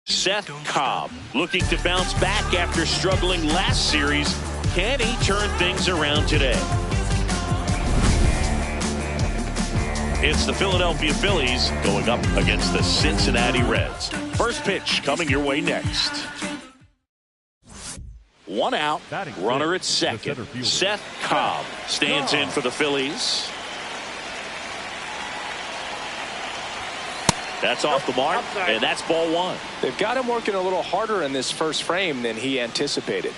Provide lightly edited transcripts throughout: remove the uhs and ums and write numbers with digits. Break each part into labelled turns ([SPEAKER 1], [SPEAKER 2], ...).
[SPEAKER 1] Szen Cobb looking to bounce back after struggling last series. Can he turn things around today? It's the Philadelphia Phillies going up against the Cincinnati Reds. First pitch coming your way next. One out, runner at second. Szen Cobb stands in for the Phillies. That's off the mark, and that's ball one.
[SPEAKER 2] They've got him working a little harder in this first frame than he anticipated.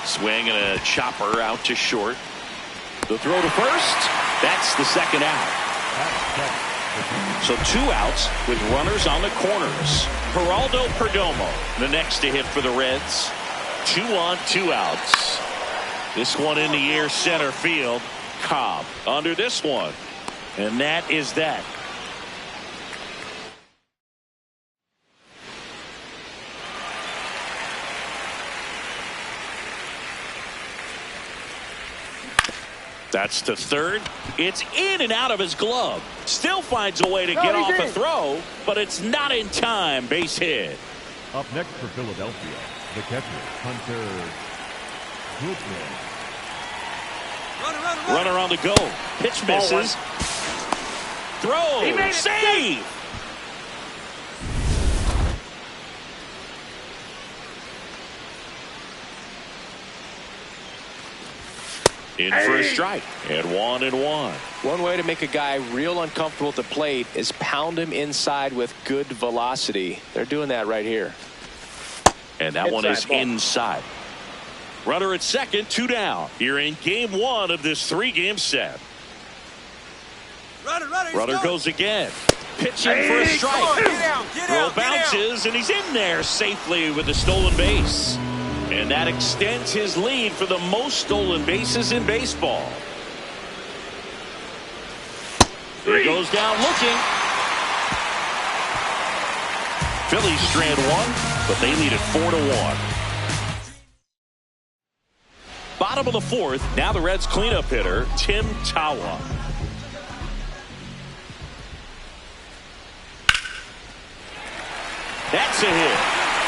[SPEAKER 1] Swing and a chopper out to short. The throw to first. That's the second out. So 2 outs with runners on the corners. Geraldo Perdomo, the next to hit for the Reds. 2 on, 2 outs. This one in the air center field. Cobb under this one. And that is that. That's to third. It's in and out of his glove. Still finds a way to get off a throw, but it's not in time. Base hit.
[SPEAKER 3] Up next for Philadelphia, the catcher, Hunter.
[SPEAKER 1] Runner on the go. Pitch misses. Throw. Save. In for a strike, and 1-1.
[SPEAKER 2] One way to make a guy real uncomfortable at the plate is pound him inside with good velocity. They're doing that right here.
[SPEAKER 1] And that one is inside. Runner at second, 2 down. Here in game 1 of this 3-game set. Runner goes again. Pitching for a strike. Throw bounces, and he's in there safely with the stolen base. And that extends his lead for the most stolen bases in baseball. He goes down looking. Phillies strand 1, but they lead it 4-1. Bottom of the 4th, now the Reds cleanup hitter, Tim Tawa. That's a hit.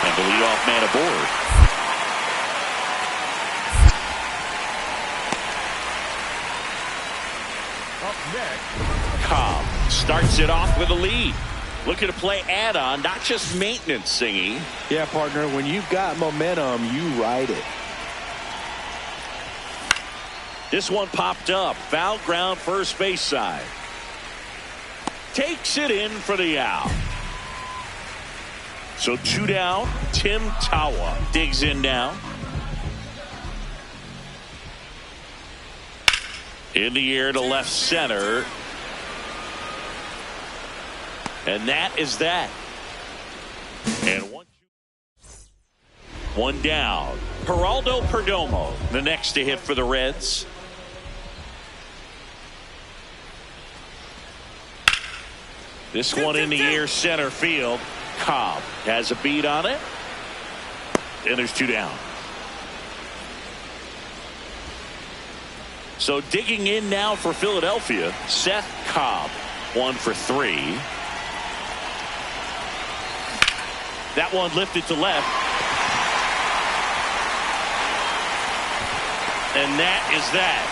[SPEAKER 1] And the leadoff man aboard. Cobb starts it off with a lead. Looking to play add-on, not just maintenance, Singy.
[SPEAKER 2] Yeah, partner, when you've got momentum, you ride it.
[SPEAKER 1] This one popped up. Foul ground first base side. Takes it in for the out. So 2 down. Tim Tawa digs in now. In the air to left center. And that is that. And 1 down. Geraldo Perdomo, the next to hit for the Reds. This one in the air center field. Cobb has a beat on it. And there's 2 down. So digging in now for Philadelphia, Szen Cobb, 1 for 3. That one lifted to left. And that is that.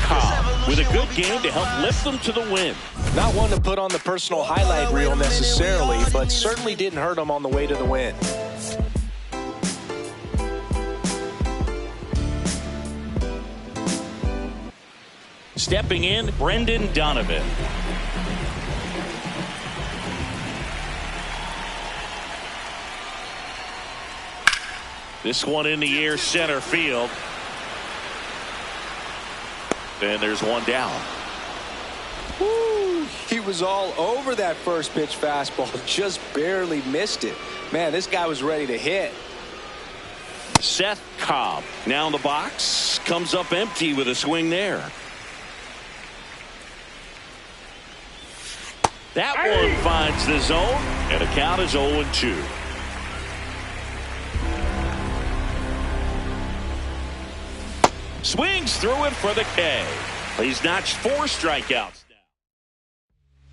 [SPEAKER 1] Cobb with a good game to help lift them to the win.
[SPEAKER 2] Not one to put on the personal highlight reel necessarily, but certainly didn't hurt him on the way to the win.
[SPEAKER 1] Stepping in, Brendan Donovan. This one in the air center field. And there's 1 down.
[SPEAKER 2] Woo, he was all over that first pitch fastball, just barely missed it. Man, this guy was ready to hit.
[SPEAKER 1] Szen Cobb now in the box, comes up empty with a swing there. That one finds the zone, and a count is 0-2. Swings through it for the K. He's notched 4 strikeouts now.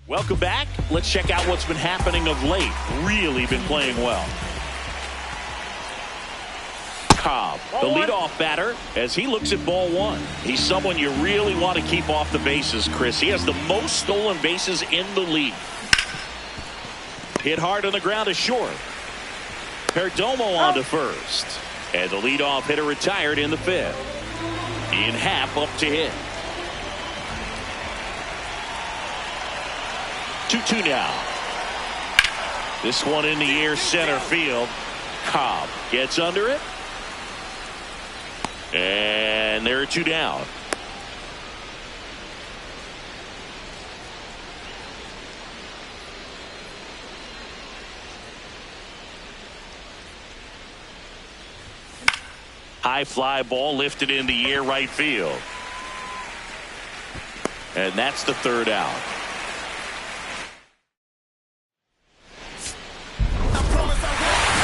[SPEAKER 1] Welcome back. Let's check out what's been happening of late. Really been playing well. Cobb, the leadoff batter, as he looks at ball 1. He's someone you really want to keep off the bases, Chris. He has the most stolen bases in the league. Hit hard on the ground to short. Perdomo on to first. And the leadoff hitter retired in the 5th. In half up to hit. 2-2 now. This one in the air center field. Cobb gets under it. And there are 2 down. High fly ball lifted in the air right field. And that's the 3rd out.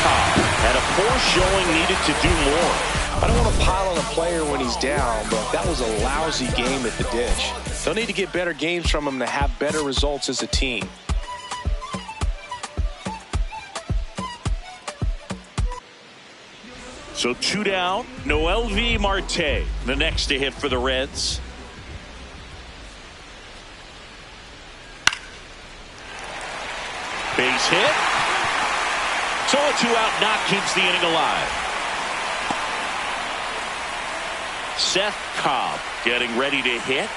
[SPEAKER 1] Cobb had a poor showing, needed to do more.
[SPEAKER 2] I don't want to pile on a player when he's down, but that was a lousy game at the dish. They'll need to get better games from him to have better results as a team.
[SPEAKER 1] So 2 down. MLB Marte, the next to hit for the Reds. Base hit. So a 2-out knock keeps the inning alive. Szen Cobb getting ready to hit.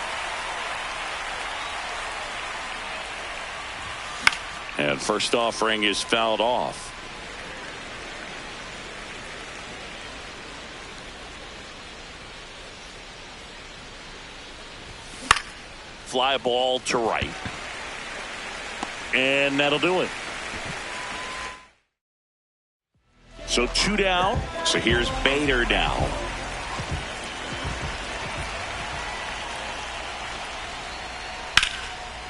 [SPEAKER 1] And first offering is fouled off. Fly ball to right. And that'll do it. So 2 down. So here's Bader now.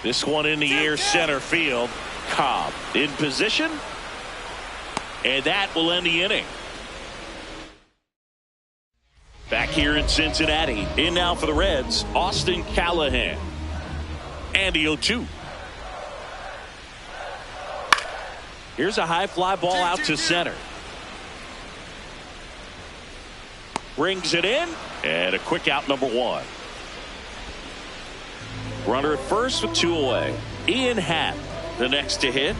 [SPEAKER 1] This one in the air center field. Cobb in position. And that will end the inning. Back here in Cincinnati. In now for the Reds, Austin Callahan. Andy 0-2. Here's a high fly ball out to center. Brings it in. And a quick out, number 1. Runner at first with 2 away. Ian Happ, the next to hit.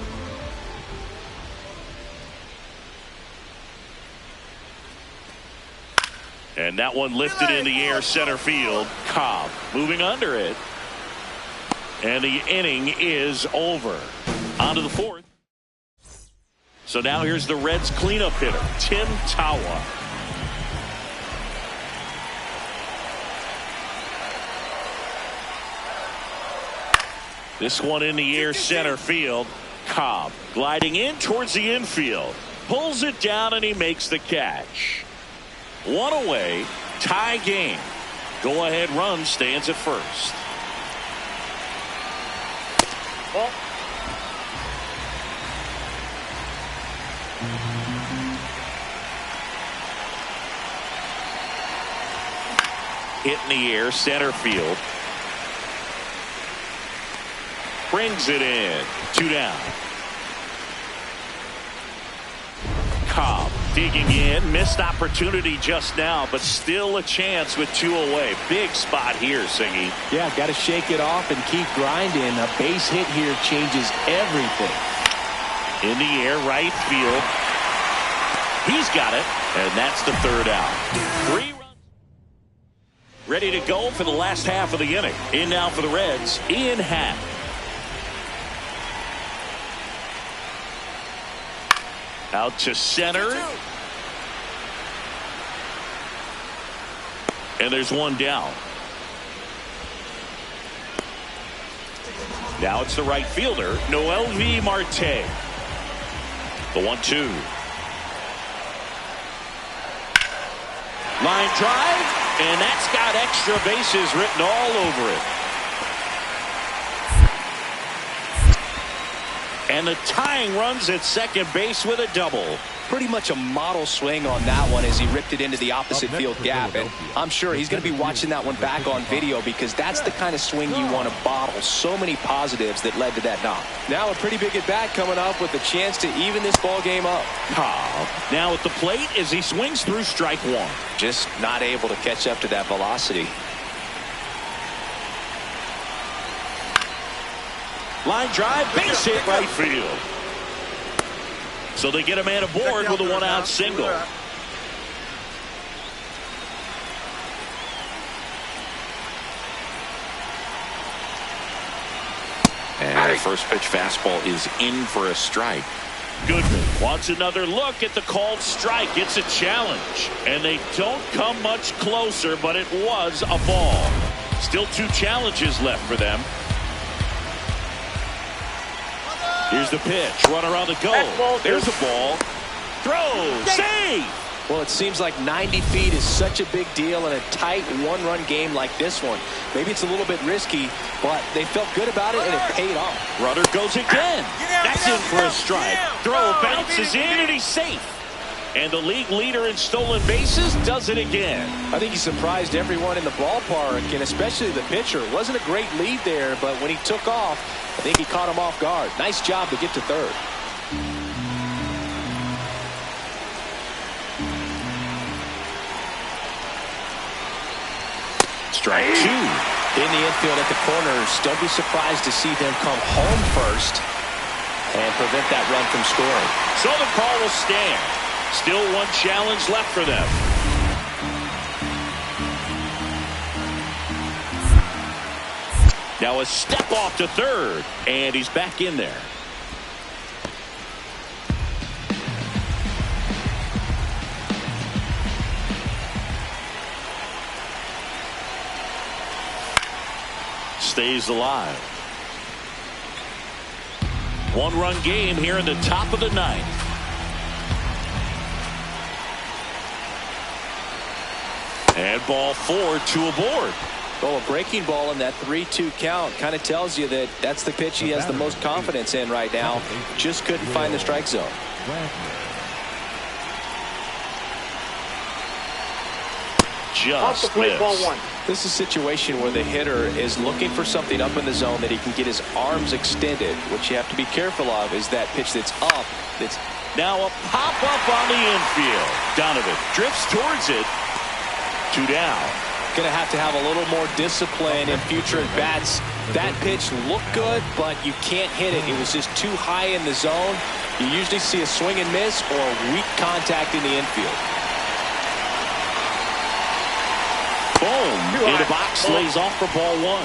[SPEAKER 1] And that one lifted in the air center field. Cobb moving under it. And the inning is over. On to the 4th. So now here's the Reds cleanup hitter, Tim Tawa. This one in the air center field. Cobb gliding in towards the infield. Pulls it down and he makes the catch. 1 away. Tie game. Go ahead run stands at first. Hit in the air center field. Brings it in. 2 down. Cobb digging in. Missed opportunity just now, but still a chance with 2 away. Big spot here, Singy.
[SPEAKER 2] Yeah, got to shake it off and keep grinding. A base hit here changes everything.
[SPEAKER 1] In the air right field. He's got it, and that's the 3rd out. 3 runs. Ready to go for the last half of the inning. In now for the Reds, Ian Happ. Out to center. And there's 1 down. Now it's the right fielder, MLB Marte. The 1-2. Line drive, and that's got extra bases written all over it. And the tying runs at second base with a double.
[SPEAKER 2] Pretty much a model swing on that one as he ripped it into the opposite field gap. And I'm sure he's going to be watching that one back on video because that's the kind of swing you want to bottle. So many positives that led to that knock. Now a pretty big at bat coming up with a chance to even this ball game up.
[SPEAKER 1] Cobb now at the plate as he swings through strike one.
[SPEAKER 2] Just not able to catch up to that velocity.
[SPEAKER 1] Line drive, base hit right field. So they get a man aboard with a one-out single. And the first pitch fastball is in for a strike. Goodman wants another look at the called strike. It's a challenge. And they don't come much closer, but it was a ball. Still 2 challenges left for them. Here's the pitch. Runner on the go. There's a ball. Throw. Save.
[SPEAKER 2] Well, it seems like 90 feet is such a big deal in a tight one-run game like this one. Maybe it's a little bit risky, but they felt good about it, and it paid off.
[SPEAKER 1] Runner goes again. That's in for a strike. Throw bounces in, and he's safe. And the league leader in stolen bases does it again.
[SPEAKER 2] I think he surprised everyone in the ballpark, and especially the pitcher. It wasn't a great lead there, but when he took off, I think he caught him off guard. Nice job to get to third.
[SPEAKER 1] Strike 2.
[SPEAKER 2] In the infield at the corners, don't be surprised to see them come home first and prevent that run from scoring.
[SPEAKER 1] So the call will stand. Still 1 challenge left for them. Now a step off to third, and he's back in there. Stays alive. 1-run game here in the top of the 9th. And ball 4, 2 aboard.
[SPEAKER 2] Well, a breaking ball in that 3-2 count kind of tells you that that's the pitch he has the most confidence in right now. Just couldn't find the strike zone.
[SPEAKER 1] Just missed.
[SPEAKER 2] This is a situation where the hitter is looking for something up in the zone that he can get his arms extended. What you have to be careful of is that pitch that's up. That's
[SPEAKER 1] now a pop-up on the infield. Donovan drifts towards it. 2 down.
[SPEAKER 2] Going to have a little more discipline in future at-bats. That pitch looked good, but you can't hit it. It was just too high in the zone. You usually see a swing and miss or weak contact in the infield.
[SPEAKER 1] Boom. In the box, lays off for ball 1.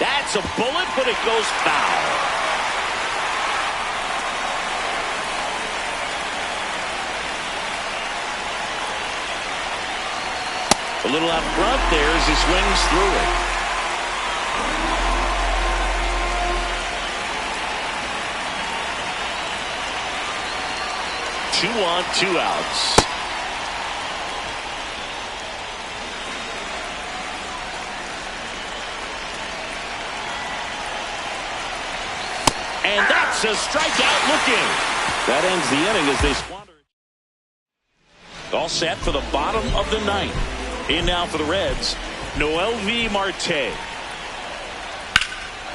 [SPEAKER 1] That's a bullet, but it goes foul. A little out front there as he swings through it. Two on, 2 outs. And that's a strikeout looking. That ends the inning as they squander. All set for the bottom of the 9th. In now for the Reds, Noelvi Marte.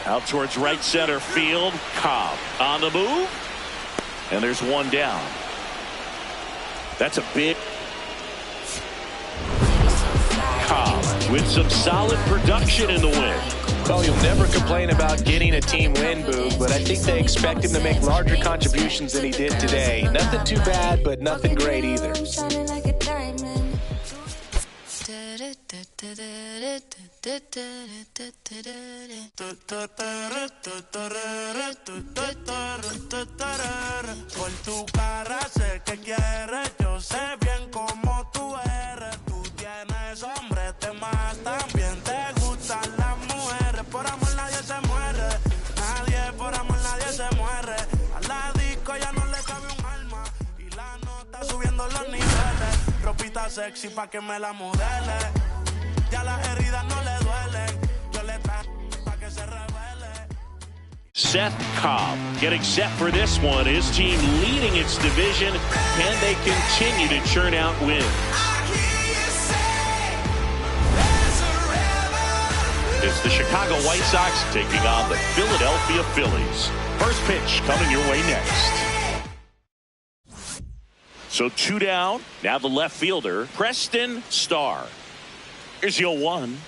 [SPEAKER 1] Out towards right center field. Cobb on the move. And there's 1 down. That's a big. Cobb with some solid production in the win.
[SPEAKER 2] Well, you'll never complain about getting a team win, Boog, but I think they expect him to make larger contributions than he did today. Nothing too bad, but nothing great either.
[SPEAKER 4] Por tu cara sé que quieres, yo sé bien cómo tú eres. Tú tienes hombre, te matan, bien te gustan las mujeres. Por amor nadie se muere, nadie sexy pa' que me la modele. Ya las heridas no le duelen. Yo le traigo pa' que se revele.
[SPEAKER 1] Szen Cobb getting set for this one. His team leading its division. Can they continue to churn out wins? It's the Chicago White Sox taking on the Philadelphia Phillies. First pitch coming your way next. So 2 down. Now the left fielder, Preston Starr. Here's your 1.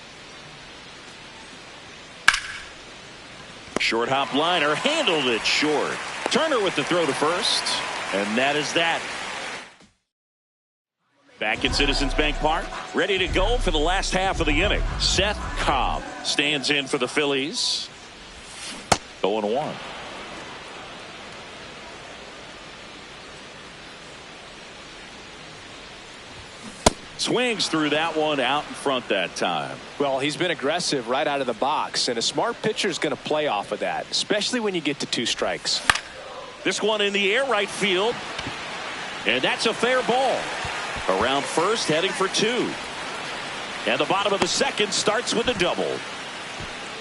[SPEAKER 1] Short hop liner, handled it short. Turner with the throw to first. And that is that. Back in Citizens Bank Park, ready to go for the last half of the inning. Szen Cobb stands in for the Phillies. 0-1. Swings through that one, out in front that time.
[SPEAKER 2] Well, he's been aggressive right out of the box, and a smart pitcher is going to play off of that, especially when you get to 2 strikes.
[SPEAKER 1] This one in the air, right field. And that's a fair ball. Around first, heading for 2. And the bottom of the second starts with a double.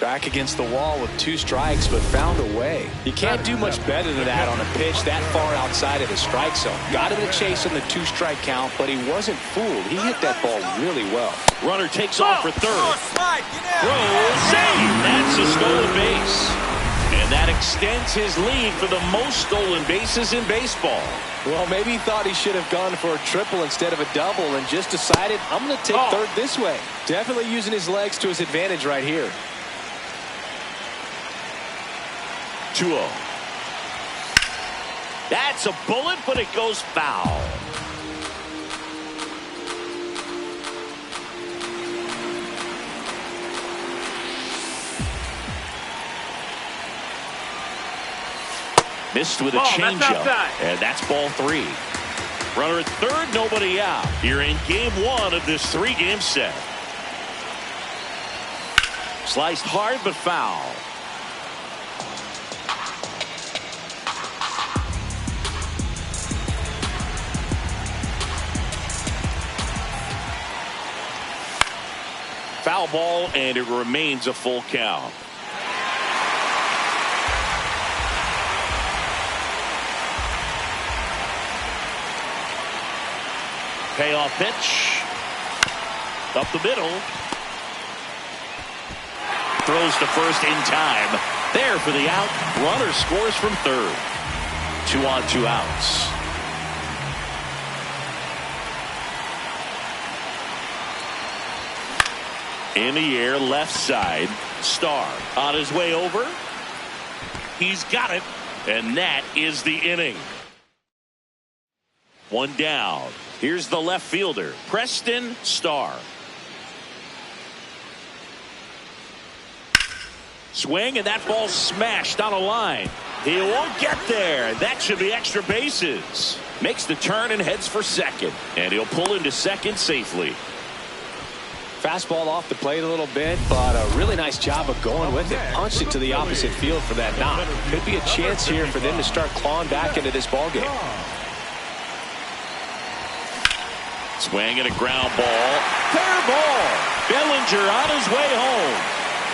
[SPEAKER 2] Back against the wall with 2 strikes, but found a way. You can't do much better than that on a pitch that far outside of the strike zone. Got him to chase on the 2-strike count, but he wasn't fooled. He hit that ball really well.
[SPEAKER 1] Runner takes off for third. Throw, save. That's a stolen base. And that extends his lead for the most stolen bases in baseball.
[SPEAKER 2] Well, maybe he thought he should have gone for a triple instead of a double and just decided, I'm going to take third this way. Definitely using his legs to his advantage right here.
[SPEAKER 1] 2-0. That's a bullet, but it goes foul. Missed with a changeup, and that's ball 3. Runner at third, nobody out. You're in game 1 of this 3-game set. Sliced hard, but foul. Foul ball, and it remains a full count. Payoff pitch. Up the middle. Throws to first in time. There for the out. Runner scores from third. 2 on, 2 outs. In the air, left side. Starr on his way over. He's got it. And that is the inning. 1 down. Here's the left fielder, Preston Starr. Swing, and that ball smashed on a line. He won't get there. That should be extra bases. Makes the turn and heads for second. And he'll pull into second safely.
[SPEAKER 2] Fastball off the plate a little bit, but a really nice job of going with it. Punched it to the opposite field for that knock. Could be a chance here for them to start clawing back into this ballgame.
[SPEAKER 1] Swing and a ground ball. Fair ball. Bellinger on his way home.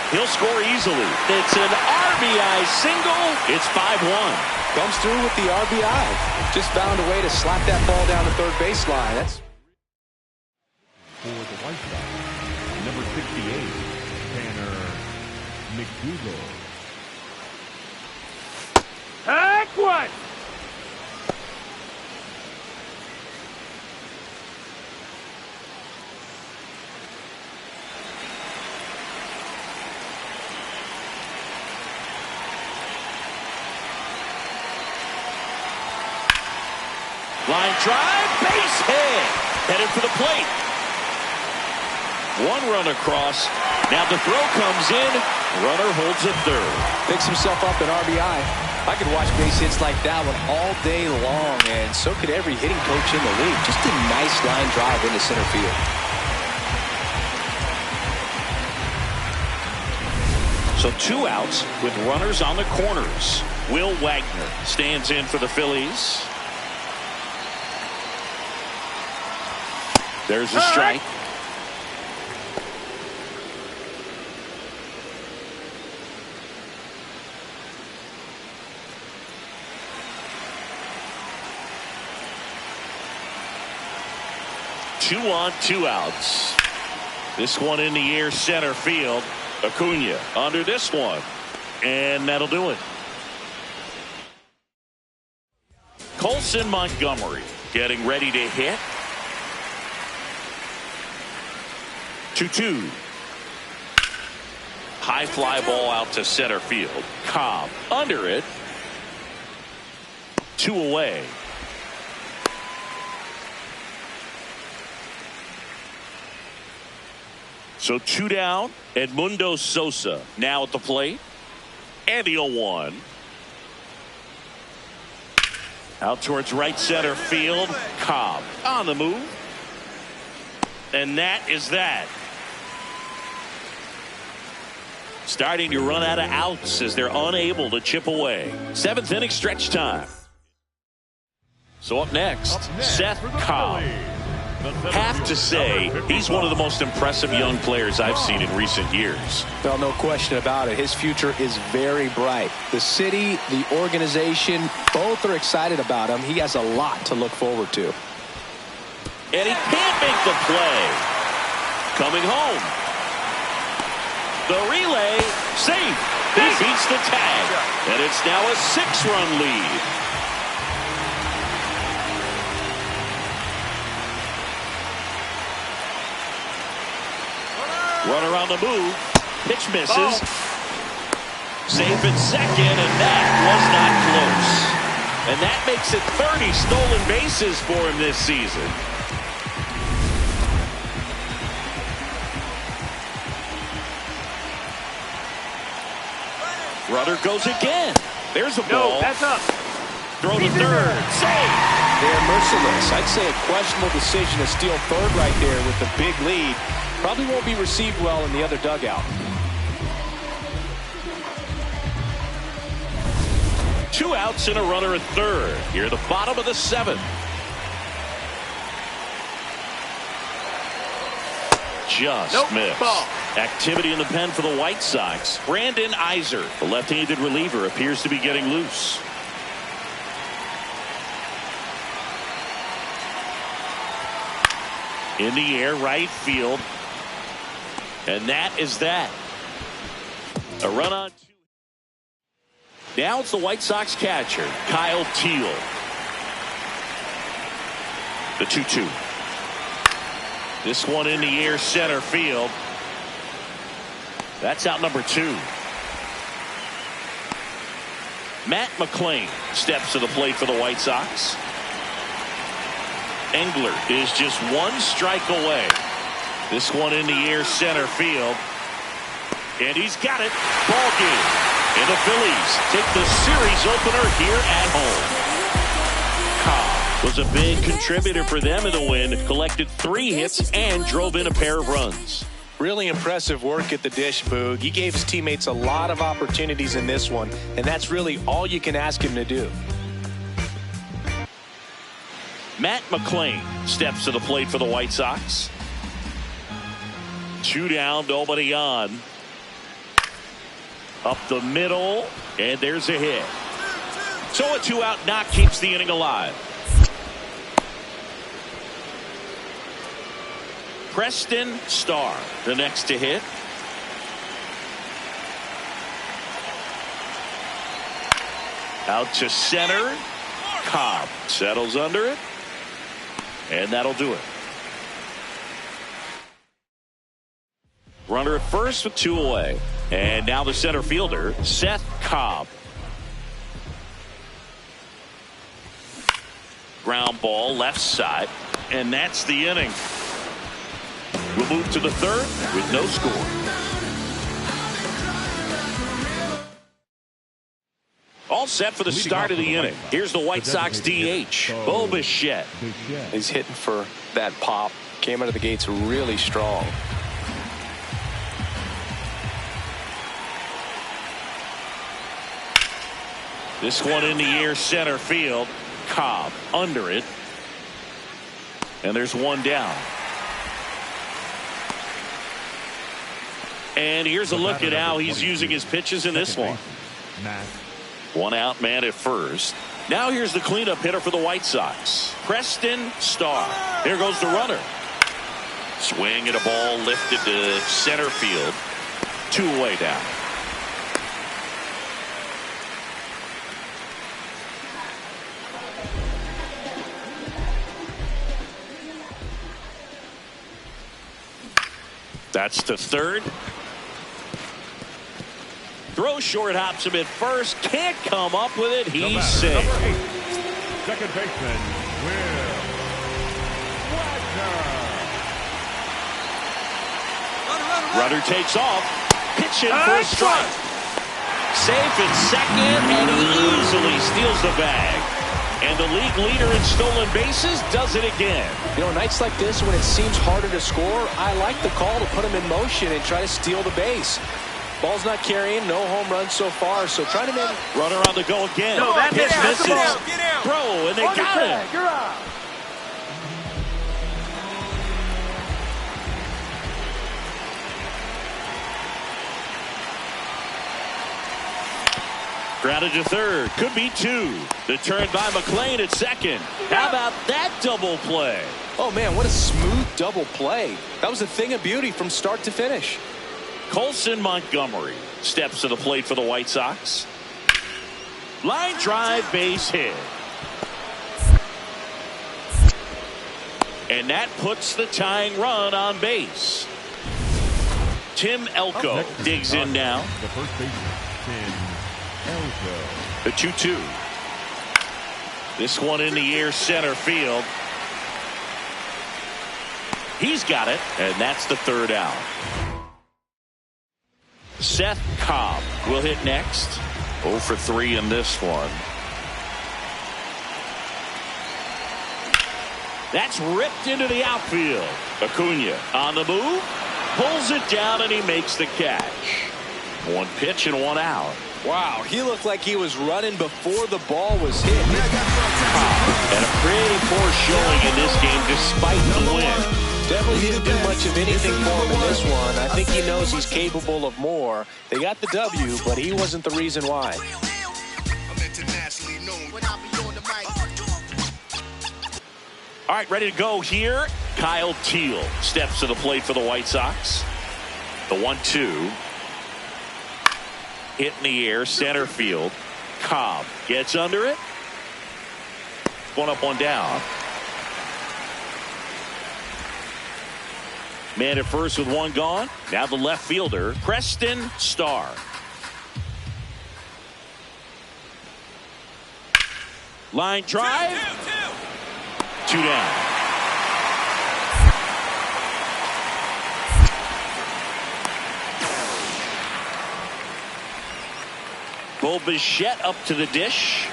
[SPEAKER 1] He'll score easily. It's an RBI single. It's 5-1.
[SPEAKER 2] Comes through with the RBI. Just found a way to slap that ball down the third baseline. That's
[SPEAKER 3] for the White Sox, number 68, Tanner McDougal.
[SPEAKER 5] Heck one!
[SPEAKER 1] Line drive, base hit. Headed for the plate. 1 run across. Now the throw comes in. Runner holds at third.
[SPEAKER 2] Picks himself up an RBI. I could watch base hits like that one all day long, and so could every hitting coach in the league. Just a nice line drive into center field.
[SPEAKER 1] So 2 outs with runners on the corners. Will Wagner stands in for the Phillies. There's a strike. Two on, 2 outs. This one in the air, center field. Acuna under this one, and that'll do it. Colson Montgomery getting ready to hit. 2-2. High fly ball out to center field. Cobb under it. 2 away. So 2 down. Edmundo Sosa now at the plate. And the 0-1. Out towards right center field. Cobb on the move. And that is that. Starting to run out of outs as they're unable to chip away. 7th inning stretch time. So up next, Szen Cobb. Have to say, he's one of the most impressive young players I've seen in recent years.
[SPEAKER 2] Well, no question about it. His future is very bright. The city, the organization, both are excited about him. He has a lot to look forward to.
[SPEAKER 1] And he can't make the play. Coming home. The relay, safe. He beats the tag. And it's now a 6-run lead. Runner on the move. Pitch misses. Safe at second, and that was not close. And that makes it 30 stolen bases for him this season. Runner goes again. There's a ball.
[SPEAKER 5] No, that's up.
[SPEAKER 1] Throw to third. Save.
[SPEAKER 2] They're merciless. I'd say a questionable decision to steal third right there with the big lead. Probably won't be received well in the other dugout.
[SPEAKER 1] 2 outs and a runner at third. Here at the bottom of the 7th. Just missed.
[SPEAKER 5] Ball.
[SPEAKER 1] Activity in the pen for the White Sox. Brandon Iser, the left-handed reliever, appears to be getting loose. In the air, right field. And that is that. A run on 2. Now it's the White Sox catcher, Kyle Teal. The 2-2. This one in the air, center field. That's out number 2. Matt McClain steps to the plate for the White Sox. Engler is just 1 strike away. This one in the air, center field. And he's got it. Ball game. And the Phillies take the series opener here at home. Cobb was a big contributor for them in the win. Collected 3 hits and drove in a pair of runs.
[SPEAKER 2] Really impressive work at the dish, Boog. He gave his teammates a lot of opportunities in this one, and that's really all you can ask him to do.
[SPEAKER 1] Matt McClain steps to the plate for the White Sox. 2 down, nobody on. Up the middle, and there's a hit. So a 2-out knock keeps the inning alive. Preston Starr, the next to hit. Out to center. Cobb settles under it. And that'll do it. Runner at first with 2 away. And now the center fielder, Szen Cobb. Ground ball left side. And that's the inning. We'll move to the 3rd with no score. All set for the start of the inning. Here's the White Sox DH, Bo Bichette.
[SPEAKER 2] He's hitting for that pop. Came out of the gates really strong.
[SPEAKER 1] This one in the air, center field. Cobb under it. And there's 1 down. And here's a look at how he's using his pitches in this one. One out, man at first. Now here's the cleanup hitter for the White Sox, Preston Starr. Here goes the runner. Swing and a ball lifted to center field. 2 away down. That's to third. Throw short, hops him at first. Can't come up with it. He's safe.
[SPEAKER 3] Second baseman, Will Wagner.
[SPEAKER 1] Runner takes off. Pitching for a strike. Safe at second, and he easily steals the bag. And the league leader in stolen bases does it again.
[SPEAKER 2] You know, nights like this when it seems harder to score, I like the call to put him in motion and try to steal the base. Ball's not carrying, no home runs so far, so try to make...
[SPEAKER 1] Runner on the go again.
[SPEAKER 5] No, that
[SPEAKER 1] pitch misses.
[SPEAKER 5] Get out.
[SPEAKER 1] Throw, and they got it.
[SPEAKER 5] You're out.
[SPEAKER 1] Grounded to third. Could be 2. The turn by McLean at second. How about that double play?
[SPEAKER 2] Oh, man, what a smooth double play. That was a thing of beauty from start to finish.
[SPEAKER 1] Colson Montgomery steps to the plate for the White Sox. Line drive, base hit. And that puts the tying run on base. Tim Elko digs in now.
[SPEAKER 3] The first baseman, Tim Elko.
[SPEAKER 1] The 2-2. This one in the air, center field. He's got it, and that's the third out. Szen Cobb will hit next. 0 for 3 in this one. That's ripped into the outfield. Acuna on the move. Pulls it down, and he makes the catch. 1 pitch and 1 out.
[SPEAKER 2] Wow, he looked like he was running before the ball was hit.
[SPEAKER 1] And a pretty poor showing in this game despite the win.
[SPEAKER 2] Definitely didn't do much of anything for him in this one. I think he knows he's capable of more. They got the W, but he wasn't the reason why.
[SPEAKER 1] All right, ready to go here. Kyle Teal steps to the plate for the White Sox. The 1-2. Hit in the air, center field. Cobb gets under it. 1 up, 1 down. Man at first with 1 gone. Now the left fielder, Preston Starr. Line drive. 2 down. Bo Bichette up to the dish.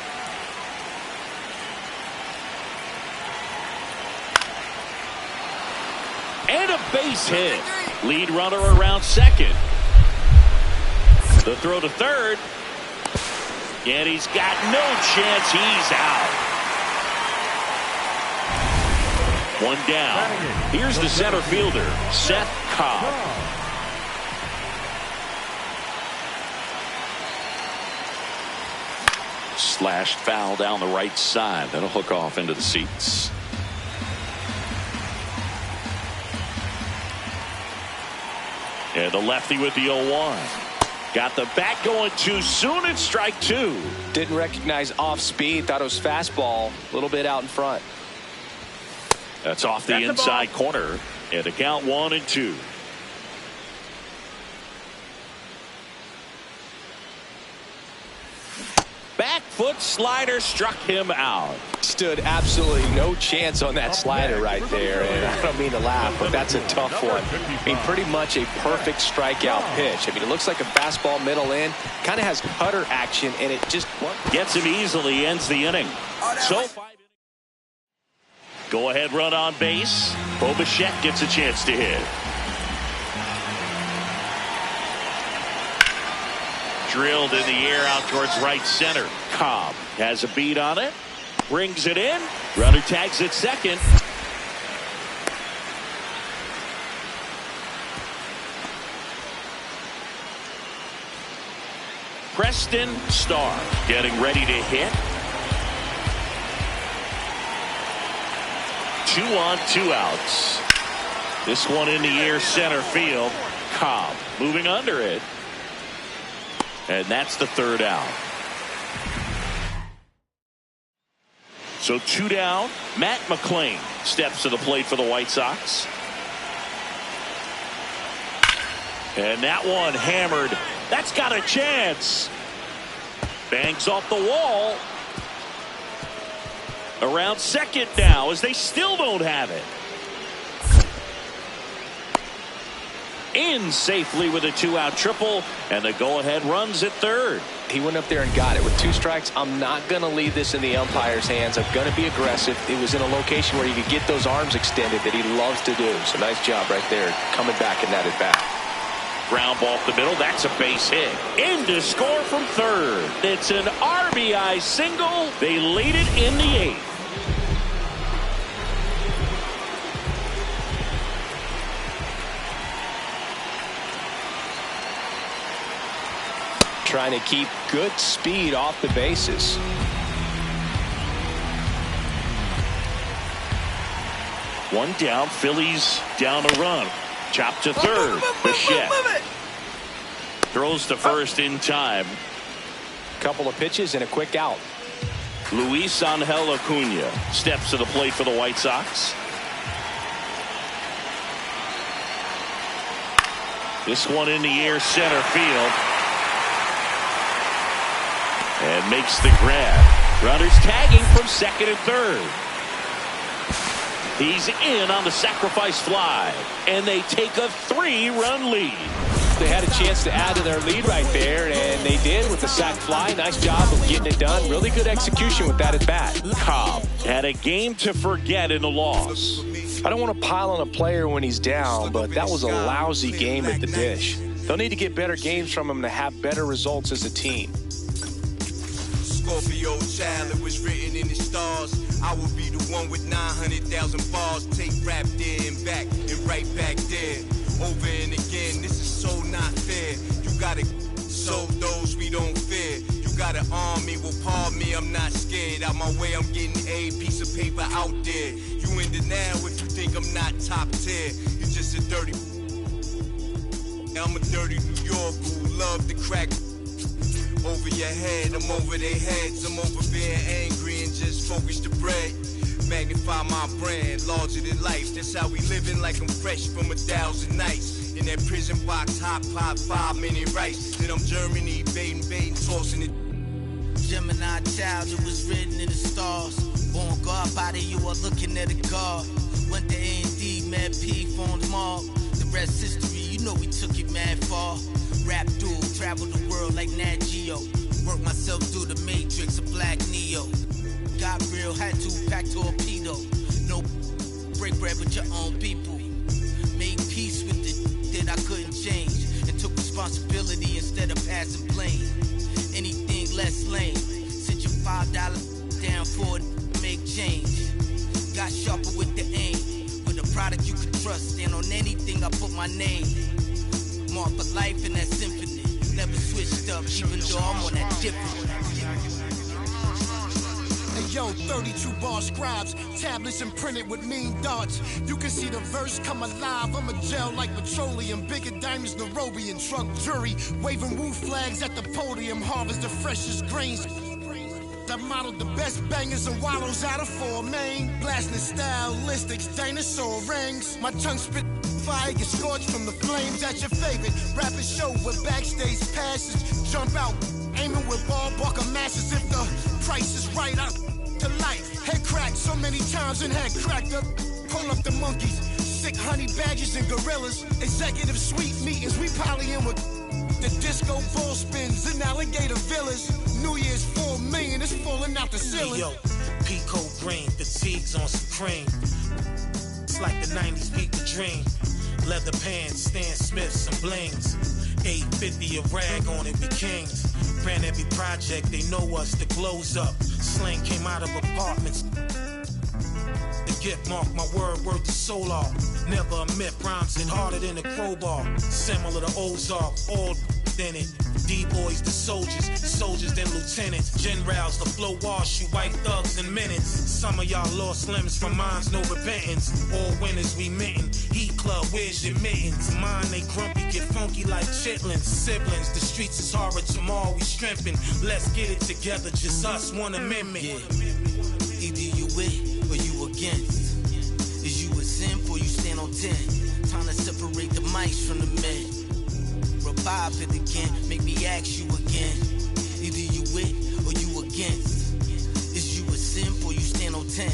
[SPEAKER 1] And a base hit. Lead runner around second. The throw to third. And he's got no chance. He's out. 1 down. Here's the center fielder, Szen Cobb. Slashed foul down the right side. That'll hook off into the seats. And the lefty with the 0-1. Got the bat going too soon. It's strike 2.
[SPEAKER 2] Didn't recognize off speed. Thought it was fastball. A little bit out in front.
[SPEAKER 1] That's off the inside corner. And the count 1-2. Back foot slider struck him out.
[SPEAKER 2] Stood absolutely no chance on that slider right there. And I don't mean to laugh, but that's a tough one. I mean, pretty much a perfect strikeout pitch. I mean, it looks like a fastball middle in. Kind of has cutter action, and it just
[SPEAKER 1] gets him easily, ends the inning. So 5 innings. Go ahead run on base. Bo Bichette gets a chance to hit. Drilled in the air out towards right center. Cobb has a beat on it. Brings it in. Runner tags at second. Preston Starr getting ready to hit. 2 on, 2 outs. This one in the air, center field. Cobb moving under it. And that's the 3rd out. So 2 down. Matt McClain steps to the plate for the White Sox. And that one hammered. That's got a chance. Bangs off the wall. Around second now as they still don't have it. In safely with a 2-out triple, and the go-ahead runs at 3rd.
[SPEAKER 2] He went up there and got it with 2 strikes. I'm not going to leave this in the umpire's hands. I'm going to be aggressive. It was in a location where he could get those arms extended that he loves to do. So nice job right there coming back in that at bat.
[SPEAKER 1] Ground ball up the middle. That's a base hit. In to score from 3rd. It's an RBI single. They lead it in the 8th.
[SPEAKER 2] Trying to keep good speed off the bases.
[SPEAKER 1] One down. Phillies down a run. Chop to 3rd. Bichette throws to first in time.
[SPEAKER 2] Couple of pitches and a quick out.
[SPEAKER 1] Luis Angel Acuna steps to the plate for the White Sox. This one in the air, center field. And makes the grab. Runners tagging from 2nd and 3rd. He's in on the sacrifice fly. And they take a 3-run lead.
[SPEAKER 2] They had a chance to add to their lead right there, and they did with the sac fly. Nice job of getting it done. Really good execution with that at bat.
[SPEAKER 1] Cobb had a game to forget in the loss.
[SPEAKER 2] I don't want to pile on a player when he's down, but that was a lousy game at the dish. They'll need to get better games from him to have better results as a team.
[SPEAKER 6] Scorpio child, it was written in the stars. I will be the one with 900,000 bars. Take rap there and back and right back there. Over and again, this is so not fair. You gotta show those we don't fear. You gotta arm me, well pardon me, I'm not scared. Out my way, I'm getting a piece of paper out there. You in the now if you think I'm not top tier. You just a dirty. I'm a dirty New York who love to crack. Over your head, I'm over their heads. I'm over being angry and just focus the bread. Magnify my brand, larger than life. That's how we living, like I'm fresh from 1,000 nights. In that prison box, hot pot, 5-minute rice. Then I'm Germany, baiting, tossing it.
[SPEAKER 4] Gemini child, it was written in the stars. Born God, body, you are looking at a God. Went to A&D, Mad P, formed Mob. The rest history, you know we took it mad far. Rap duel, travel the world like Nat Geo. Work myself through the matrix of Black Neo. Got real, had to pack torpedo. No break bread with your own people. Made peace with it that I couldn't change. And took responsibility instead of passing blame. Anything less lame. Sent your $5 down for it, make change. Got sharper with the aim. With a product you could trust. And on anything I put my name. Mark for life in that symphony. Never switched up, even though I'm on that different.
[SPEAKER 7] Hey yo, 32 bar scribes, tablets imprinted with mean darts. You can see the verse come alive. I'm a gel like petroleum, bigger diamonds, Nairobi and truck jury. Waving woo flags at the podium, harvest the freshest grains. I modeled the best bangers and wallows out of 4 main. Blasting stylistics, dinosaur rings. My tongue spit fire, get scorched from the flames at your favorite rapid show with backstage passes. Jump out, aiming with ball bucker masses. If the price is right, I to life. Head cracked so many times and head cracked up. Pull up the monkeys, sick honey badgers and gorillas. Executive suite meetings, we polying with the disco ball spins and alligator villas. New Year's 4 million, it's falling out the ceiling.
[SPEAKER 8] Yo, Pico green, fatigues on some cream. It's like the 90s beat the dream. Leather pants, Stan Smiths and blings. 850 a rag on it, we kings. Ran every project, they know us, the glow's up. Slang came out of apartments. The gift mark, my word to solar. Never a myth, rhymes hit harder than a crowbar. Similar to Ozark, all in it. D-boys, the soldiers, soldiers then lieutenants, generals, the flow wash, you white thugs in minutes. Some of y'all lost limbs from mines, no repentance. All winners we mitten. Heat club, where's your mittens? Mine, they grumpy, get funky like chitlins. Siblings, the streets is horror, tomorrow we strengthen. Let's get it together, just us, one amendment.
[SPEAKER 4] Yeah. Either you with or you against. Is you a simp or you stand on 10? Time to separate the mice from the men. Revive it again, make me ask you again. Either you with or you against. Is you a simp or you stand on 10?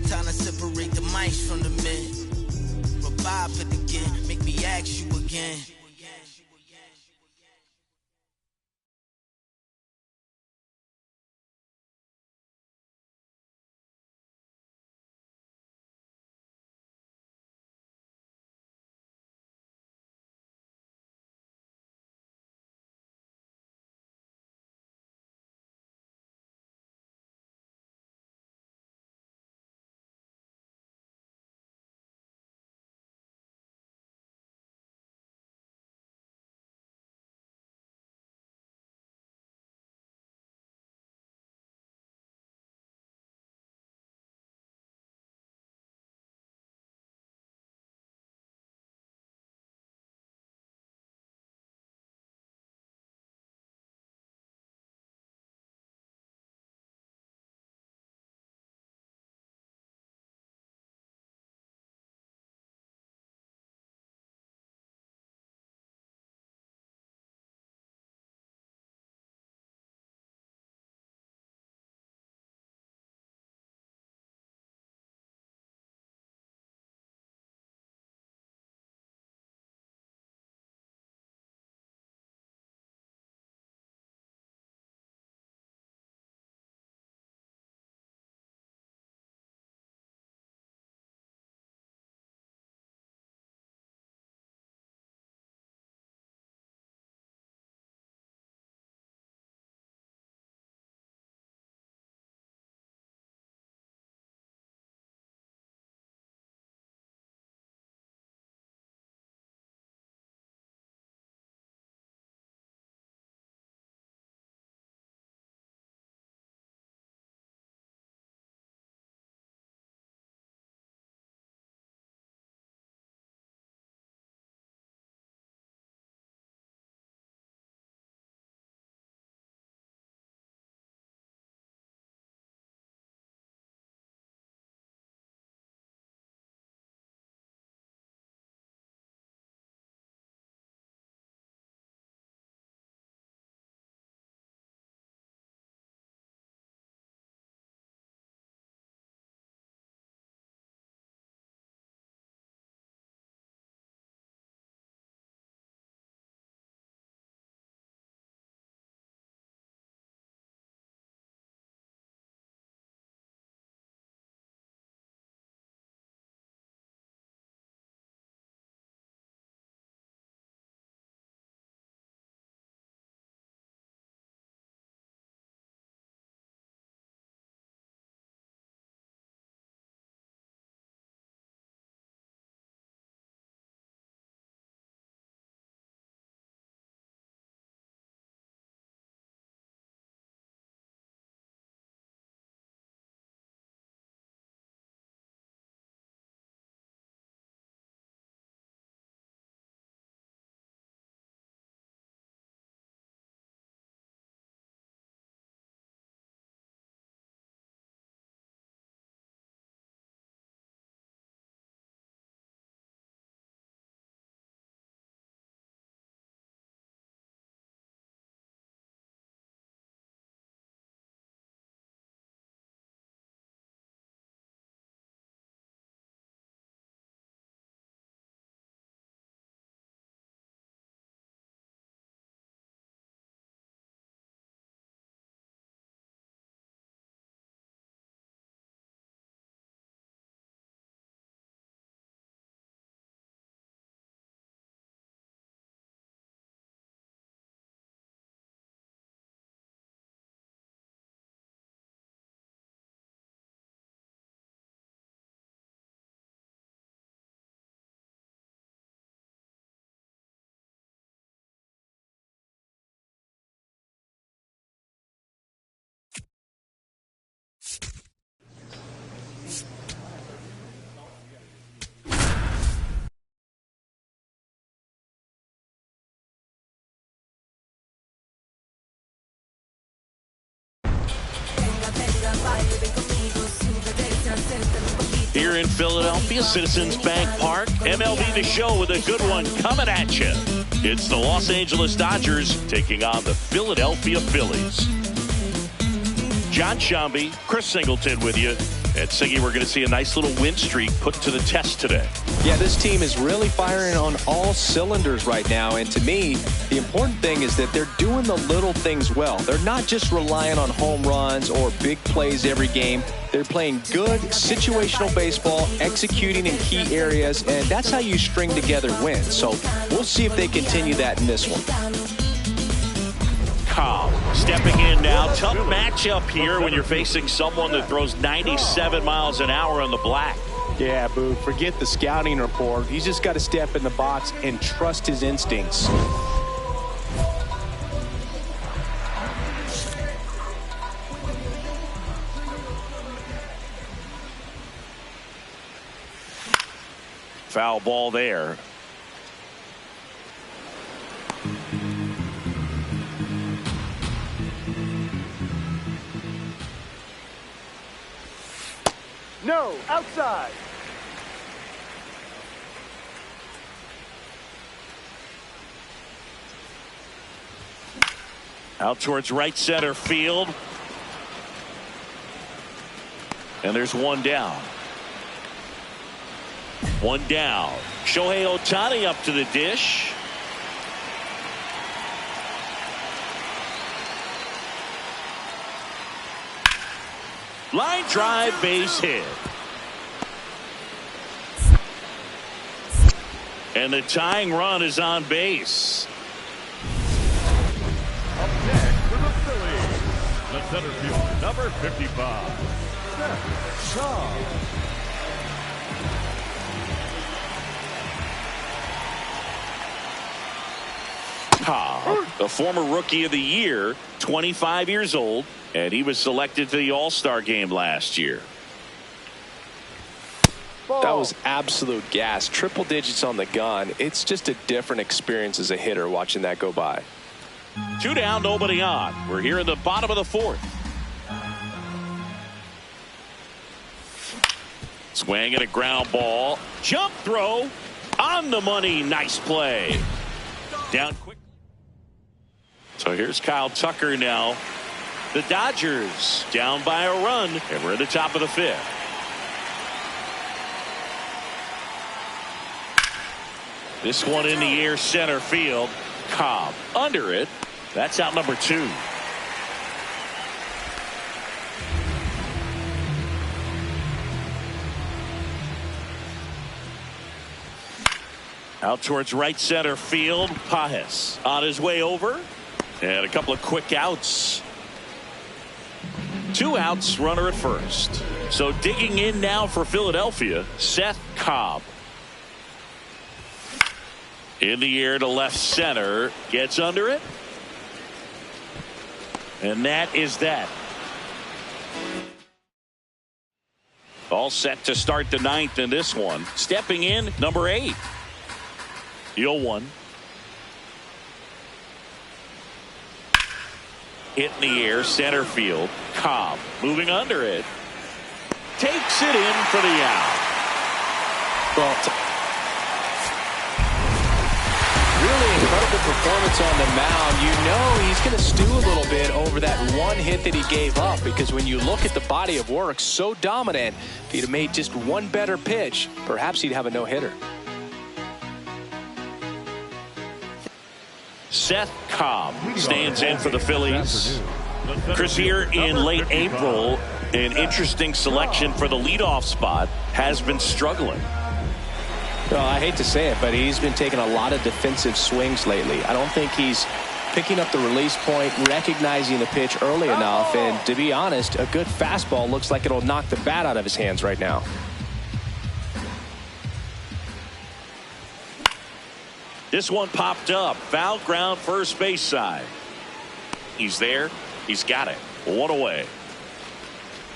[SPEAKER 4] Time to separate the mice from the men. Revive it again, make me ask you again.
[SPEAKER 1] Here in Philadelphia, Citizens Bank Park, MLB The Show with a good one coming at you. It's the Los Angeles Dodgers taking on the Philadelphia Phillies. John Shambi, Chris Singleton with you. At Siggy, we're going to see a nice little win streak put to the test today.
[SPEAKER 2] Yeah, this team is really firing on all cylinders right now. And to me, the important thing is that they're doing the little things well. They're not just relying on home runs or big plays every game. They're playing good situational baseball, executing in key areas, and that's how you string together wins. So we'll see if they continue that in this one.
[SPEAKER 1] Cobb stepping in now. Tough matchup here when you're facing someone that throws 97 miles an hour on the black.
[SPEAKER 2] Yeah, Boo, forget the scouting report. He's just got to step in the box and trust his instincts.
[SPEAKER 1] Foul ball there.
[SPEAKER 5] No, outside.
[SPEAKER 1] Out towards right center field. And there's one down. One down. Shohei Ohtani up to the dish. Line drive, base hit. And the tying run is on base.
[SPEAKER 3] Up next for the Phillies, the center fielder, number 55, Szen Cobb.
[SPEAKER 1] Cobb, the former Rookie of the Year, 25 years old, and he was selected to the All-Star game last year.
[SPEAKER 2] That was absolute gas. Triple digits on the gun. It's just a different experience as a hitter watching that go by.
[SPEAKER 1] 2 down, nobody on. We're here in the bottom of the fourth. Swing and a ground ball. Jump throw on the money. Nice play. Down quick. So here's Kyle Tucker now. The Dodgers down by a run, and we're at the top of the fifth. This one in the air, center field. Cobb under it. That's out number 2. Out towards right center field. Pajes on his way over. And a couple of quick outs. 2 outs, runner at first. So digging in now for Philadelphia, Szen Cobb. In the air to left center. Gets under it. And that is that. All set to start the 9th in this one. Stepping in, number 8. 0-1. Hit in the air, center field. Cobb moving under it. Takes it in for the out.
[SPEAKER 2] Well, really incredible performance on the mound. You know he's going to stew a little bit over that one hit that he gave up, because when you look at the body of work, so dominant, if he'd have made just one better pitch, perhaps he'd have a no-hitter.
[SPEAKER 1] Szen Cobb stands in for the Phillies. Chris, here in late April, an interesting selection for the leadoff spot, has been struggling.
[SPEAKER 2] Well, I hate to say it, but he's been taking a lot of defensive swings lately. I don't think he's picking up the release point, recognizing the pitch early enough, and to be honest, a good fastball looks like it'll knock the bat out of his hands right now.
[SPEAKER 1] This one popped up. Foul ground, first base side. He's there. He's got it. 1 away.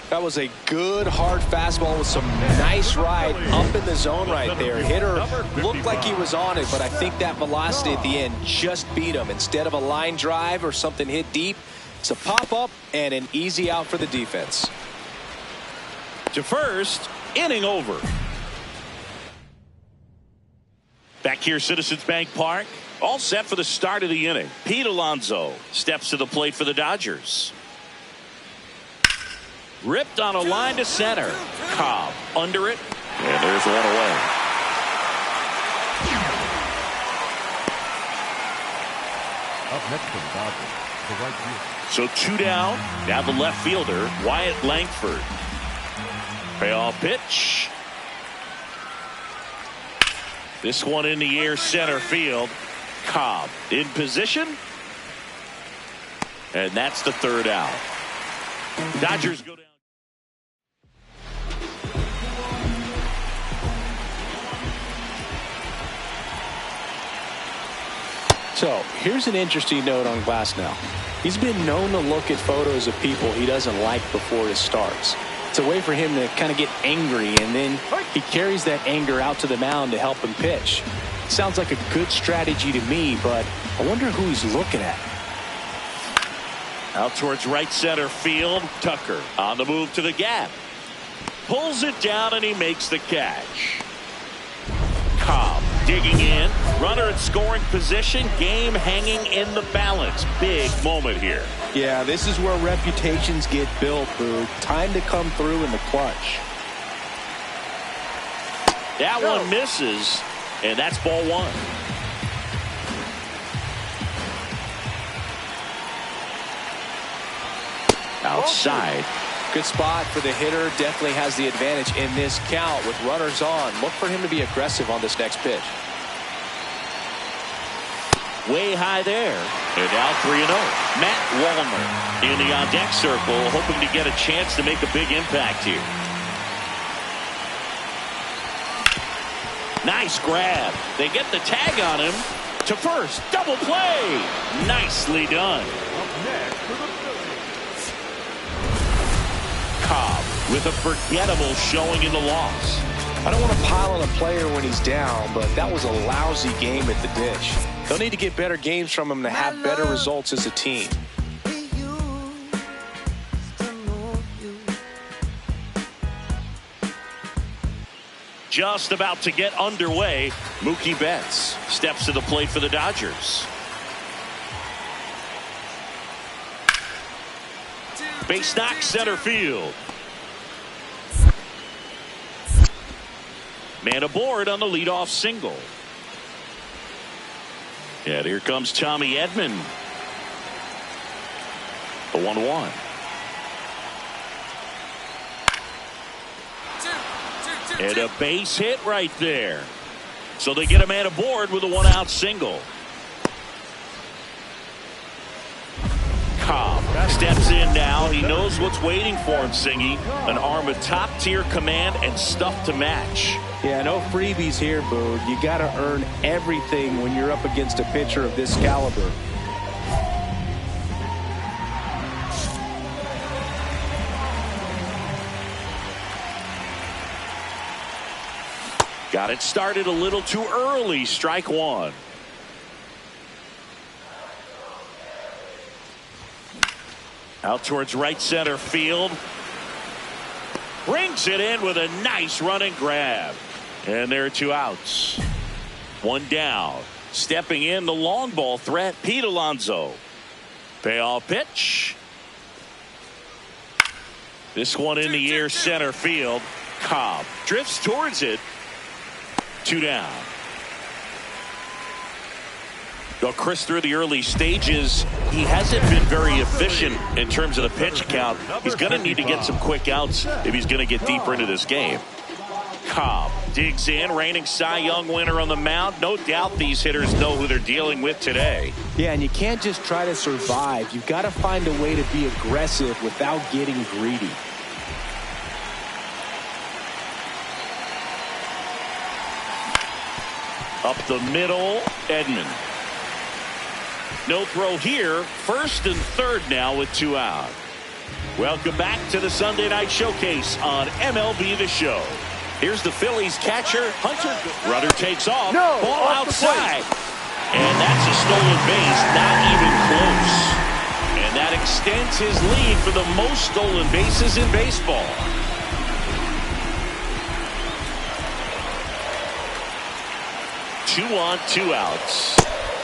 [SPEAKER 2] That was a good hard fastball with some nice ride up in the zone right there. Hitter looked like he was on it, but I think that velocity at the end just beat him. Instead of a line drive or something hit deep, it's a pop up and an easy out for the defense.
[SPEAKER 1] To first, Inning over. Back here, Citizens Bank Park. All set for the start of the inning. Pete Alonso steps to the plate for the Dodgers. Ripped on a line to center. Cobb under it. And there's one away.
[SPEAKER 3] Up next for the Dodgers, the right field.
[SPEAKER 1] So 2 down. Now the left fielder, Wyatt Langford. Payoff pitch. This one in the air, center field. Cobb in position. And that's the 3rd out. Dodgers go down.
[SPEAKER 2] So here's an interesting note on Glasnow. He's been known to look at photos of people he doesn't like before it starts. It's a way for him to kind of get angry, and then he carries that anger out to the mound to help him pitch. Sounds like a good strategy to me, but I wonder who he's looking at.
[SPEAKER 1] Out towards right center field. Tucker on the move to the gap. Pulls it down and he makes the catch. Cobb digging in. Runner in scoring position. Game hanging in the balance. Big moment here.
[SPEAKER 2] Yeah, this is where reputations get built, Boog. Time to come through in the clutch.
[SPEAKER 1] That one misses, and that's ball 1. Outside.
[SPEAKER 2] Good spot for the hitter. Definitely has the advantage in this count with runners on. Look for him to be aggressive on this next pitch.
[SPEAKER 1] Way high there. And now 3-0. Matt Wallner in the on-deck circle, hoping to get a chance to make a big impact here. Nice grab. They get the tag on him to first. Double play. Nicely done.
[SPEAKER 3] Up next for the Phillies.
[SPEAKER 1] Cobb with a forgettable showing in the loss.
[SPEAKER 2] I don't want to pile on a player when he's down, but that was a lousy game at the dish. They'll need to get better games from him to have better results as a team.
[SPEAKER 1] Just about to get underway. Mookie Betts steps to the plate for the Dodgers. Base knock center field. Man aboard on the leadoff single. Yeah, here comes Tommy Edman. The 1-1. And a base hit right there. So they get a man aboard with a 1-out single. Cobb steps in now. He knows what's waiting for him, Singy. An arm of top-tier command and stuff to match.
[SPEAKER 2] Yeah, no freebies here, Boog. You got to earn everything when you're up against a pitcher of this caliber.
[SPEAKER 1] Got it started a little too early. Strike 1. Out towards right center field. Brings it in with a nice running grab. And there are 2 outs. 1 down. Stepping in the long ball threat, Pete Alonso. Payoff pitch. This one in the air, center field. Cobb drifts towards it. 2 down. Well, Chris, through the early stages, he hasn't been very efficient in terms of the pitch count. He's going to need to get some quick outs if he's going to get deeper into this game. Cobb digs in, reigning Cy Young winner on the mound. No doubt these hitters know who they're dealing with today.
[SPEAKER 2] Yeah, and you can't just try to survive. You've got to find a way to be aggressive without getting greedy.
[SPEAKER 1] Up the middle, Edman. No throw here. 1st and 3rd now with 2 out. Welcome back to the Sunday Night Showcase on MLB The Show. Here's the Phillies catcher, Hunter. Runner takes off.
[SPEAKER 5] No,
[SPEAKER 1] ball
[SPEAKER 5] off
[SPEAKER 1] outside. And that's a stolen base. Not even close. And that extends his lead for the most stolen bases in baseball. 2 on, 2 outs.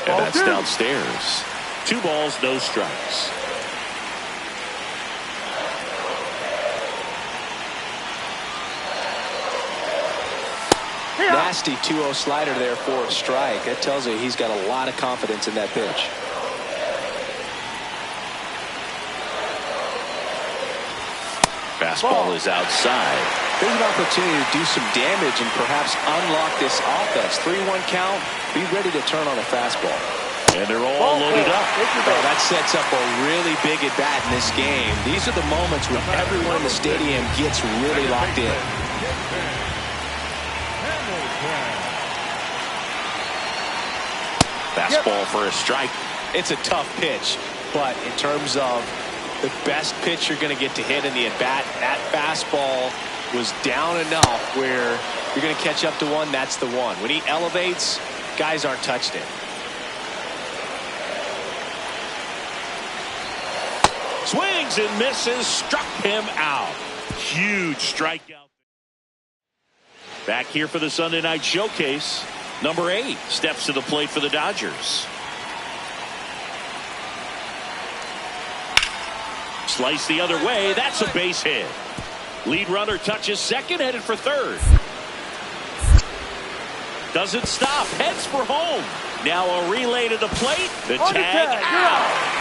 [SPEAKER 1] And that's downstairs. 2 balls, no strikes.
[SPEAKER 2] Nasty 2-0 slider there for a strike. That tells you he's got a lot of confidence in that pitch.
[SPEAKER 1] Fastball is outside.
[SPEAKER 2] There's an opportunity to do some damage and perhaps unlock this offense. 3-1 count. Be ready to turn on a fastball.
[SPEAKER 1] And they're all loaded up.
[SPEAKER 2] Oh, that sets up a really big at bat in this game. These are the moments when everyone in the stadium gets really locked in.
[SPEAKER 1] Fastball for a strike.
[SPEAKER 2] It's a tough pitch, but in terms of the best pitch you're going to get to hit in the at-bat, that fastball was down enough where you're going to catch up to one. That's the one. When he elevates, guys aren't touched it.
[SPEAKER 1] Swings and misses, struck him out. Huge strikeout. Back here for the Sunday night showcase. Number 8 steps to the plate for the Dodgers. Slice the other way. That's a base hit. Lead runner touches second, headed for third. Doesn't stop, heads for home. Now a relay to the plate. The tag out.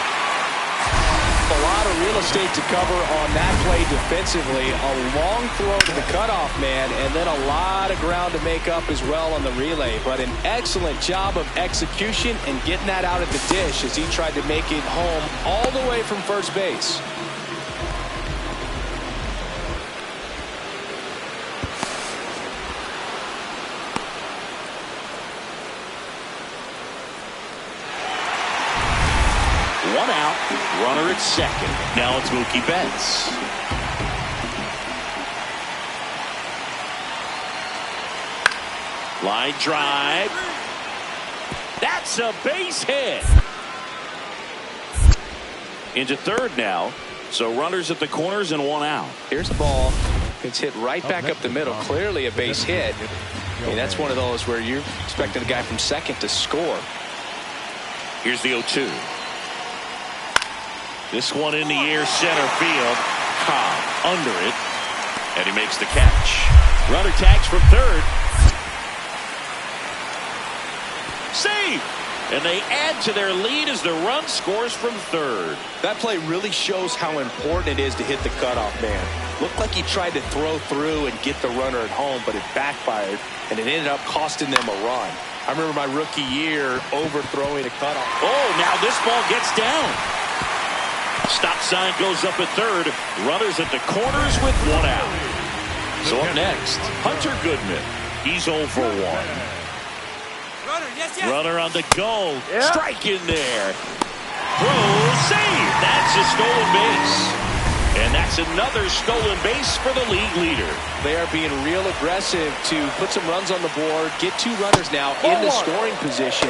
[SPEAKER 2] A lot of real estate to cover on that play defensively. A long throw to the cutoff man, and then a lot of ground to make up as well on the relay. But an excellent job of execution and getting that out at the dish as he tried to make it home all the way from first base.
[SPEAKER 1] One out, runner at second. Now it's Mookie Betts. Line drive. That's a base hit. Into third now. So runners at the corners and 1 out.
[SPEAKER 2] Here's the ball. It's hit right back up the middle. Clearly a base hit. I mean, that's one of those where you're expecting a guy from second to score.
[SPEAKER 1] Here's the 0-2. This one in the air, center field. Cobb under it. And he makes the catch. Runner tags from third. Save! And they add to their lead as the run scores from third.
[SPEAKER 2] That play really shows how important it is to hit the cutoff man. Looked like he tried to throw through and get the runner at home, but it backfired, and it ended up costing them a run. I remember my rookie year overthrowing a cutoff.
[SPEAKER 1] Oh, now this ball gets down. Stop sign goes up at third. Runners at the corners with 1 out. So up next, Hunter Goodman. He's 0 for 1. Runner on the go. Strike in there. Throw, save. That's a stolen base. And that's another stolen base for the league leader.
[SPEAKER 2] They are being real aggressive to put some runs on the board. Get 2 runners now in the scoring position.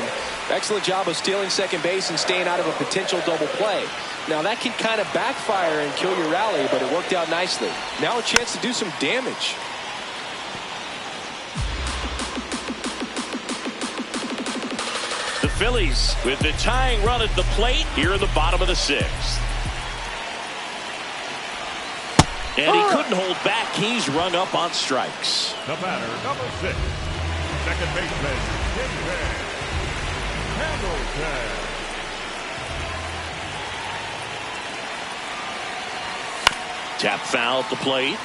[SPEAKER 2] Excellent job of stealing second base and staying out of a potential double play. Now that can kind of backfire and kill your rally, but it worked out nicely. Now a chance to do some damage.
[SPEAKER 1] The Phillies with the tying run at the plate here in the bottom of the 6th. And he couldn't hold back. He's rung up on strikes.
[SPEAKER 3] The batter, number 6, second baseman, Hamilton.
[SPEAKER 1] Tap foul at the plate.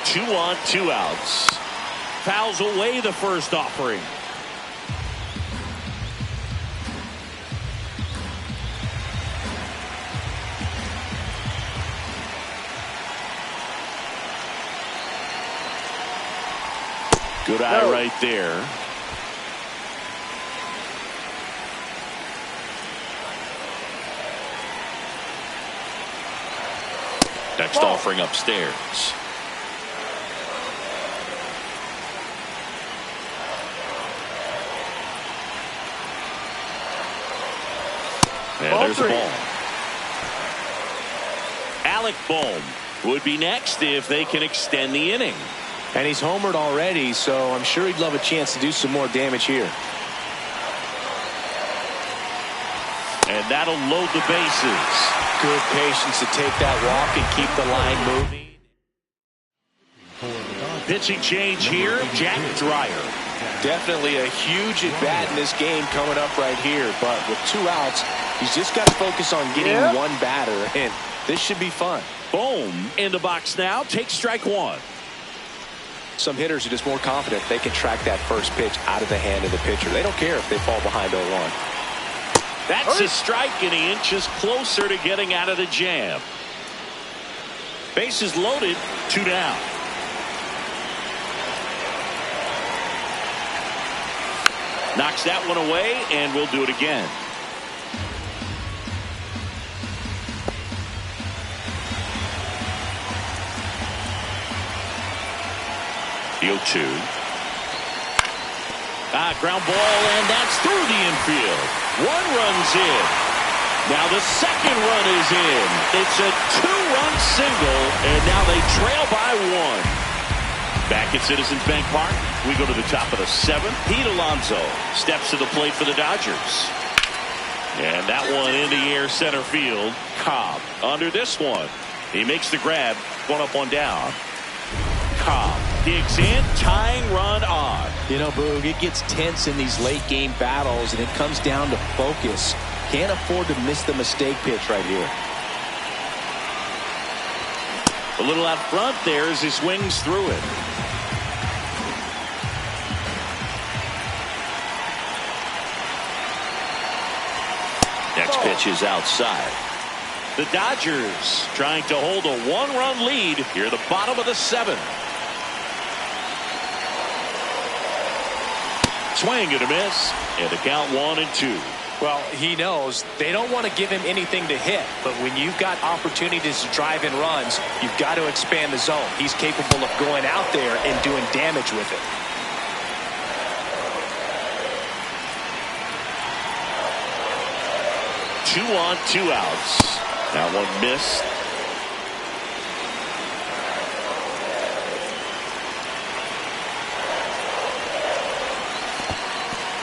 [SPEAKER 1] Two on, 2 outs. Fouls away the first offering. Good eye right there. Next offering upstairs. And there's the ball. Alec Bohm would be next if they can extend the inning.
[SPEAKER 2] And he's homered already, so I'm sure he'd love a chance to do some more damage here.
[SPEAKER 1] And that'll load the bases.
[SPEAKER 2] Good patience to take that walk and keep the line moving.
[SPEAKER 1] Pitching change here, Jack Dreyer.
[SPEAKER 2] Definitely a huge at-bat in this game coming up right here. But with 2 outs, he's just got to focus on getting one batter, and this should be fun.
[SPEAKER 1] Bohm in the box now, takes strike 1.
[SPEAKER 2] Some hitters are just more confident they can track that first pitch out of the hand of the pitcher. They don't care if they fall behind 0-1.
[SPEAKER 1] That's a strike, and he inches closer to getting out of the jam. Bases loaded, 2 down. Knocks that one away, and we'll do it again. The 0-2. Ground ball, and that's through the infield. 1 run's in. Now the second run is in. It's a 2-run single, and now they trail by 1. Back at Citizens Bank Park, we go to the top of the 7th. Pete Alonso steps to the plate for the Dodgers. And that one in the air center field. Cobb under this one. He makes the grab. 1 up, 1 down. Cobb digs in, tying run on.
[SPEAKER 2] You know, Boog, it gets tense in these late game battles, and it comes down to focus. Can't afford to miss the mistake pitch right here.
[SPEAKER 1] A little out front there as he swings through it. Next pitch is outside. The Dodgers trying to hold a 1-run lead here at the bottom of the 7th. Swing and a miss, and the count 1-2.
[SPEAKER 2] Well, he knows they don't want to give him anything to hit, but when you've got opportunities to drive in runs, you've got to expand the zone. He's capable of going out there and doing damage with it.
[SPEAKER 1] Two on, 2 outs. That one missed.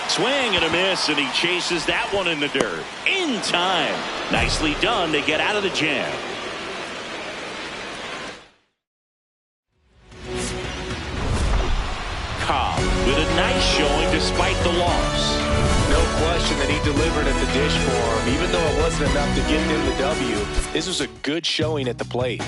[SPEAKER 1] Swing and a miss, and he chases that one in the dirt. In time. Nicely done. They get out of the jam. Cobb with a nice showing despite the loss.
[SPEAKER 2] No question that he delivered at the dish for him. Even though it wasn't enough to get them the W, this was a good showing at the plate.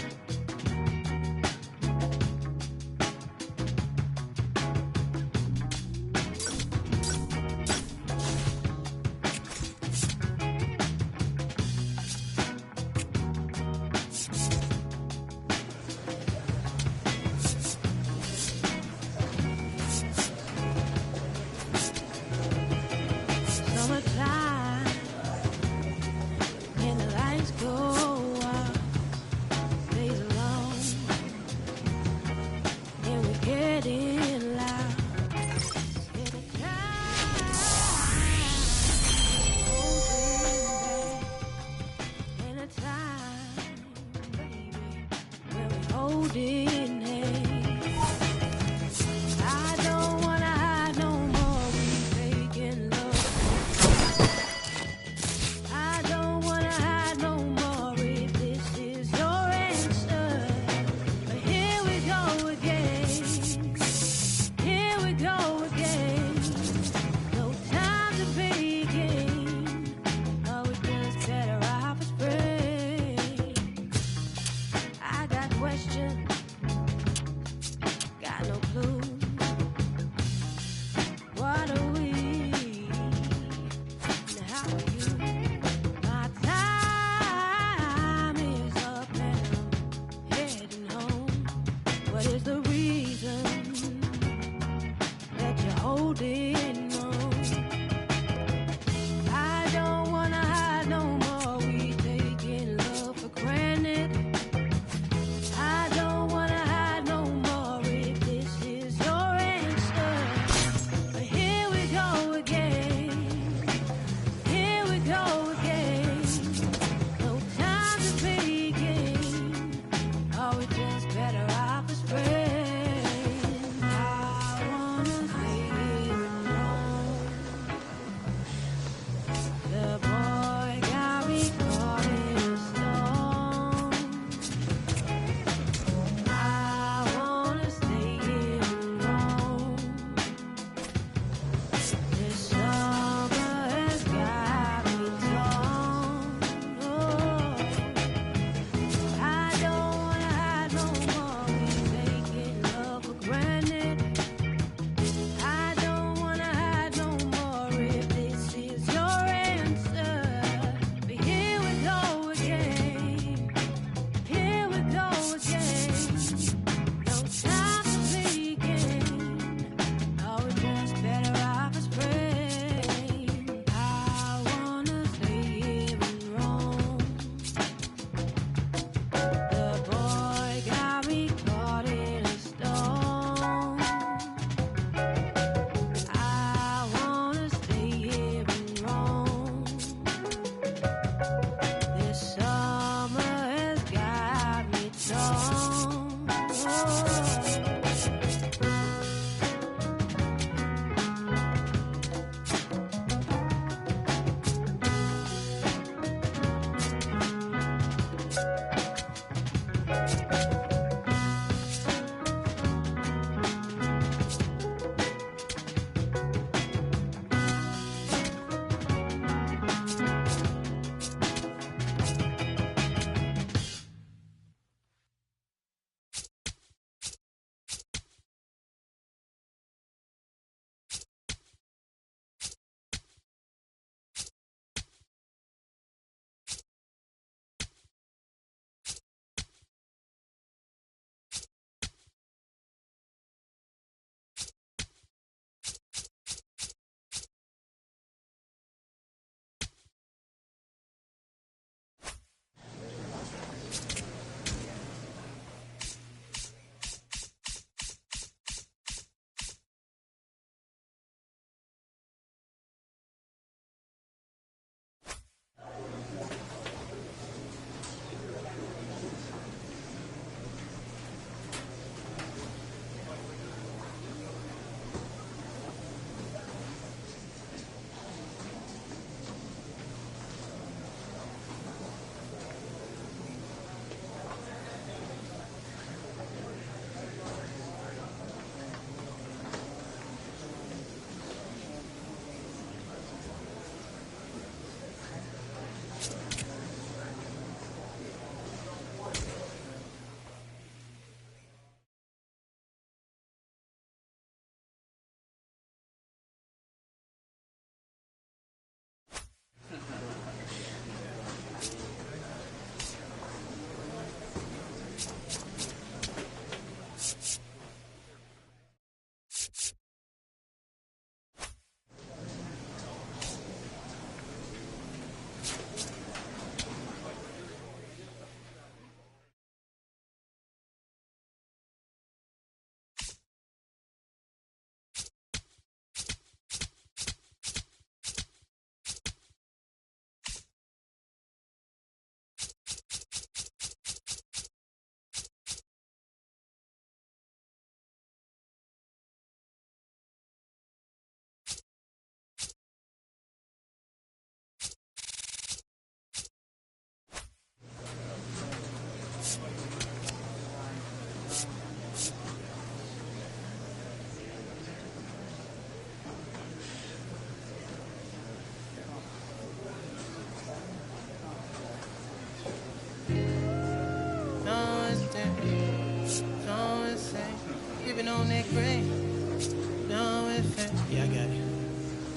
[SPEAKER 9] brain. No effect. Yeah, I got it.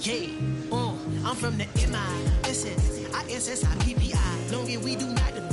[SPEAKER 10] Yeah, I'm from the MI. Listen, I SSI PPI. Long as we do not